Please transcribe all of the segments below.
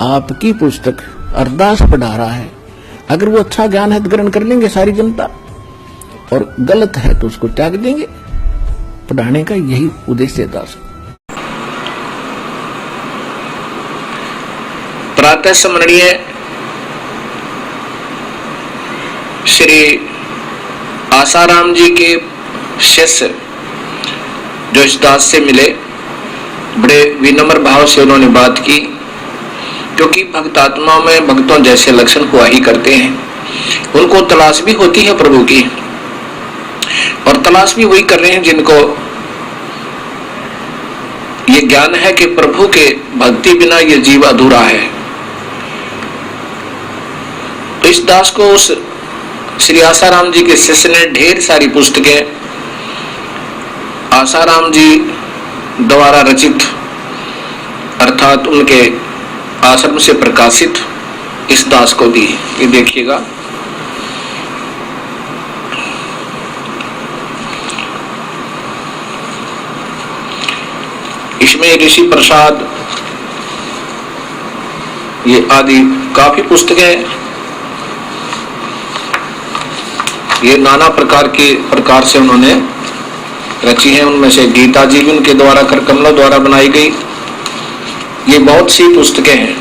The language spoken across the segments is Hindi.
आपकी पुस्तक अरदास पढ़ा रहा है, अगर वो अच्छा ज्ञान है तो ग्रहण कर लेंगे सारी जनता, और गलत है तो उसको त्याग देंगे। पढ़ाने का यही उद्देश्य है दास। प्रातः स्मरणीय श्री आसाराम जी के शिष्य जो इस दास से मिले, बड़े विनम्र भाव से उन्होंने बात की, क्योंकि भक्तात्मा में भक्तों जैसे लक्षण हुआ ही करते हैं। उनको तलाश भी होती है प्रभु की, और तलाश भी वही कर रहे हैं जिनको ये ज्ञान है कि प्रभु के भक्ति बिना ये जीव अधूरा है। तो इस दास को उस श्री आसाराम जी के शिष्य ने ढेर सारी पुस्तकें आसाराम जी द्वारा रचित अर्थात उनके आश्रम से प्रकाशित इस दास को दी। ये देखिएगा, इसमें ऋषि प्रसाद ये आदि काफी पुस्तकें, ये नाना प्रकार से उन्होंने रची हैं। उनमें से गीता जी भी उनके द्वारा करकमलों द्वारा बनाई गई। ये बहुत सी पुस्तकें हैं।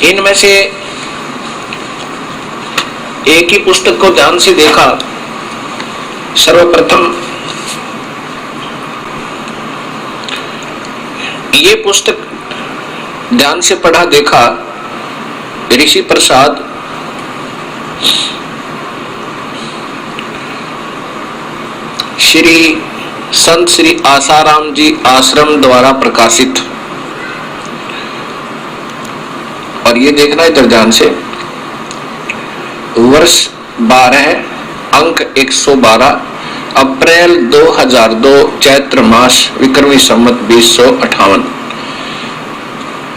इनमें से एक ही पुस्तक को ध्यान से देखा। सर्वप्रथम ये पुस्तक ध्यान से पढ़ा देखा, ऋषि प्रसाद श्री संत श्री आसाराम जी आश्रम द्वारा प्रकाशित। और ये देखना इधर ध्यान से, वर्ष 12 अंक 112 अप्रैल 2002 चैत्र मास विक्रमी संवत 2058।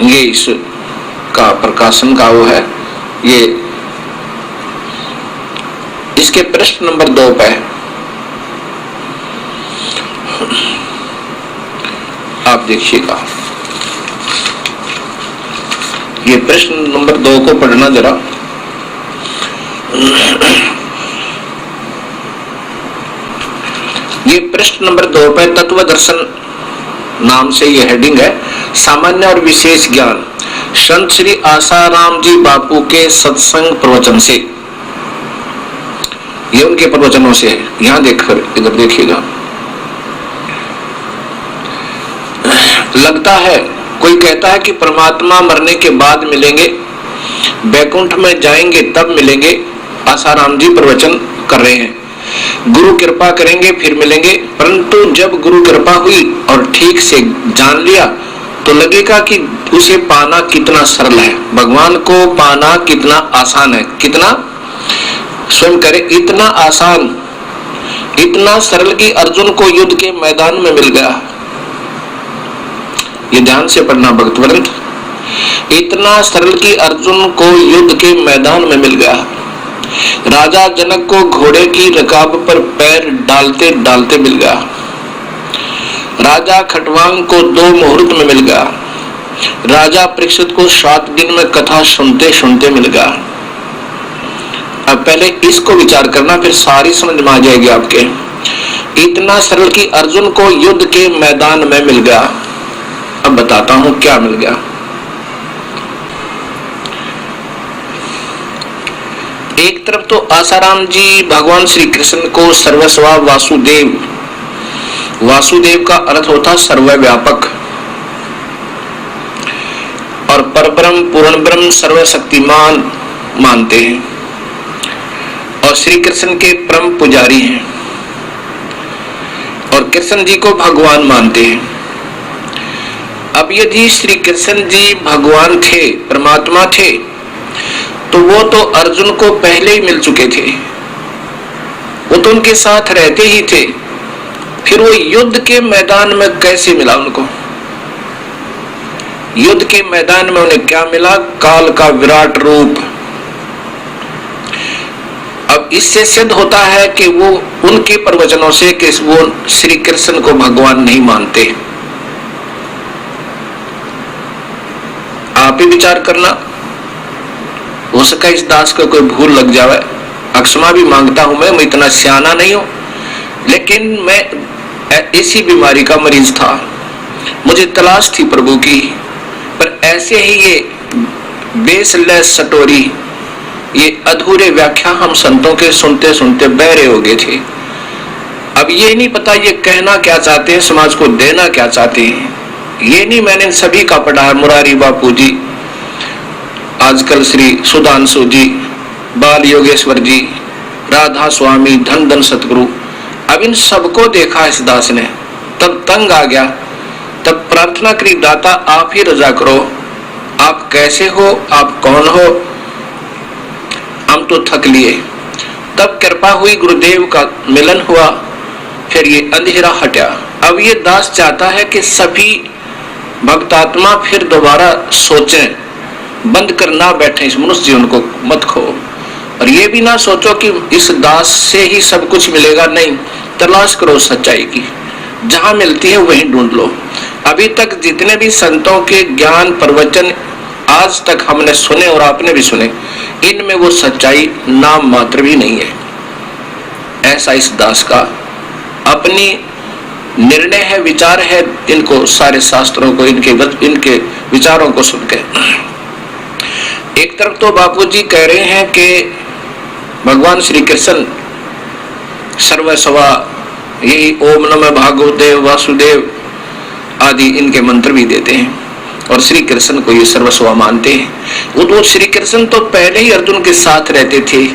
ये इसका प्रकाशन का वो है। ये इसके पृष्ठ नंबर 2 पे आप देखिएगा, ये प्रश्न नंबर 2 को पढ़ना जरा। ये प्रश्न नंबर 2 पे तत्व दर्शन नाम से ये हेडिंग है, सामान्य और विशेष ज्ञान संत श्री आसाराम जी बापू के सत्संग प्रवचन से। ये उनके प्रवचनों से है। यहां देखकर इधर देखिएगा, लगता है कोई कहता है कि परमात्मा मरने के बाद मिलेंगे, बैकुंठ में जाएंगे तब मिलेंगे। आसाराम जी प्रवचन कर रहे हैं, गुरु कृपा करेंगे फिर मिलेंगे। परंतु जब गुरु कृपा हुई और ठीक से जान लिया तो लगेगा कि उसे पाना कितना सरल है, भगवान को पाना कितना आसान है। कितना स्वयं करे, इतना आसान, इतना सरल कि अर्जुन को युद्ध के मैदान में मिल गया। ये ध्यान से पढ़ना भक्तवृंद, इतना सरल कि अर्जुन को युद्ध के मैदान में मिल गया। राजा जनक को घोड़े की रकाब पर पैर डालते डालते मिल गया। राजा खटवांग को 2 मुहूर्त में मिल गया। राजा परीक्षित को 7 दिन में कथा सुनते सुनते मिल गया। अब पहले इसको विचार करना, फिर सारी समझ में आ जाएगी आपके। इतना सरल कि अर्जुन को युद्ध के मैदान में मिल गया। अब बताता हूं क्या मिल गया। एक तरफ तो आसाराम जी भगवान श्री कृष्ण को सर्वस्वा वासुदेव, वासुदेव का अर्थ होता सर्वव्यापक, और परब्रह्म पूर्ण ब्रह्म सर्वशक्तिमान मानते हैं, और श्री कृष्ण के परम पुजारी हैं, और कृष्ण जी को भगवान मानते हैं। अब यदि श्री कृष्ण जी भगवान थे, परमात्मा थे, तो वो तो अर्जुन को पहले ही मिल चुके थे, वो तो उनके साथ रहते ही थे। फिर वो युद्ध के मैदान में कैसे मिला उनको? युद्ध के मैदान में उन्हें क्या मिला? काल का विराट रूप। अब इससे सिद्ध होता है कि वो उनके प्रवचनों से कि वो श्री कृष्ण को भगवान नहीं मानते। आप आप ही विचार करना। हो सका इस दास को कोई भूल लग जावे, अक्षमा भी मांगता हूं मैं इतना सियाना नहीं हूं, लेकिन मैं इसी बीमारी का मरीज था, मुझे तलाश थी प्रभु की। पर ऐसे ही ये बेसलेस स्टोरी, ये अधूरे व्याख्या हम संतों के सुनते सुनते बहरे हो गए थे। अब ये नहीं पता ये कहना क्या चाहते हैं, समाज को देना क्या चाहते हैं, ये नहीं। मैंने सभी का पढ़ा है, मुरारी बापू जी, आजकल श्री सुधांशु जी, बाल योगेश्वर जी, राधा स्वामी, धन धन सतगुरु, अब इन सबको देखा इस दास ने, तब तंग आ गया। तब प्रार्थना करी, दाता आप ही रजा करो, आप कैसे हो, आप कौन हो, हम तो थक लिए। तब कृपा हुई, गुरुदेव का मिलन हुआ, फिर ये अंधेरा हटा। अब ये दास चाहता है कि सभी भक्तात्मा फिर दोबारा सोचें, बंद कर ना बैठे इस मनुष्य जीवन को मत खो। और ये भी ना सोचो कि इस दास से ही सब कुछ मिलेगा, नहीं, तलाश करो सच्चाई की, जहां मिलती है वहीं ढूंढ लो। अभी तक जितने भी संतों के ज्ञान प्रवचन आज तक हमने सुने और आपने भी सुने, इनमें वो सच्चाई नाम मात्र भी नहीं है। ऐसा इस दास का अपनी निर्णय है, विचार है, इनको सारे शास्त्रों को, इनके विचारों को सुनकर। एक तरफ तो बापूजी कह रहे हैं कि भगवान श्री कृष्ण सर्वस्वा, यही ओम नमः भागवते वासुदेव आदि इनके मंत्र भी देते हैं और श्री कृष्ण को ये सर्वस्वा मानते हैं। वो श्री कृष्ण तो पहले ही अर्जुन के साथ रहते थे,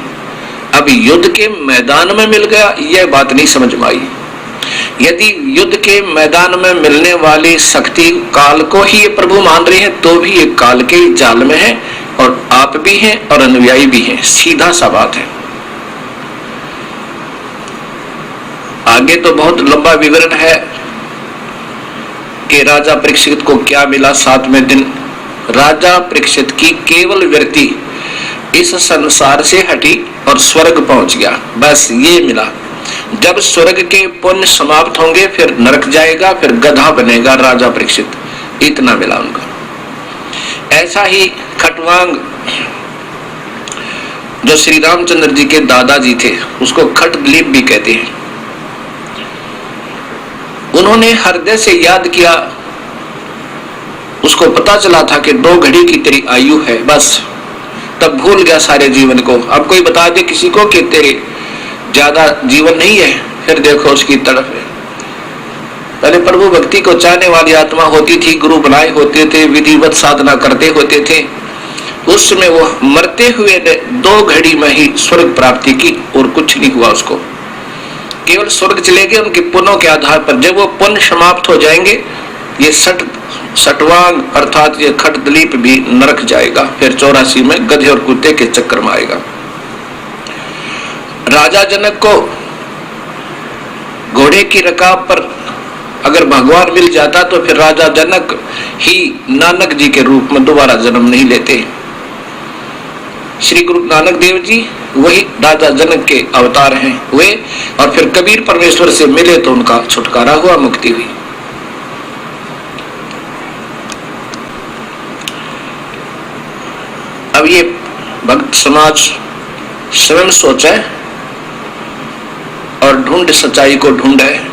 अब युद्ध के मैदान में मिल गया, यह बात नहीं समझ में आई। यदि युद्ध के मैदान में मिलने वाली शक्ति काल को ही ये प्रभु मान रहे हैं, तो भी ये काल के जाल में है और आप भी हैं और अनुयायी भी हैं, सीधा सा बात है। आगे तो बहुत लंबा विवरण है कि राजा परीक्षित को क्या मिला 7वें दिन। राजा परीक्षित की केवल वृत्ति इस संसार से हटी और स्वर्ग पहुंच गया, बस ये मिला। जब स्वर्ग के पुण्य समाप्त होंगे फिर नरक जाएगा, फिर गधा बनेगा राजा परीक्षित, इतना मिला उनका। ऐसा ही खटवांग जो श्री रामचंद्र जी के दादाजी थे, उसको खटदलीप भी कहते हैं, उन्होंने हृदय से याद किया, उसको पता चला था कि 2 घड़ी की तेरी आयु है, बस तब भूल गया सारे जीवन को। अब कोई बता दे किसी को कि तेरे ज्यादा जीवन नहीं है, फिर देखो उसकी तड़प है। पहले प्रभु भक्ति को चाहने वाली आत्मा होती थी, गुरु बनाए होते थे, विधिवत साधना करते होते थे, उस समय वो मरते हुए 2 घड़ी में ही स्वर्ग प्राप्ति की और कुछ नहीं हुआ उसको, केवल स्वर्ग चले गए उनके पुण्यों के आधार पर। जब वो पुण्य समाप्त हो जाएंगे, ये सटवांग अर्थात ये खटदलीप भी नरक जाएगा, फिर 84 में गधे और कुत्ते के चक्कर में आएगा। राजा जनक को घोड़े की रकाब पर अगर भगवान मिल जाता तो फिर राजा जनक ही नानक जी के रूप में दोबारा जन्म नहीं लेते। श्री गुरु नानक देव जी वही राजा जनक के अवतार हैं वे, और फिर कबीर परमेश्वर से मिले तो उनका छुटकारा हुआ, मुक्ति हुई। अब ये भक्त समाज स्वयं सोचे और ढूंढ सच्चाई को ढूंढे।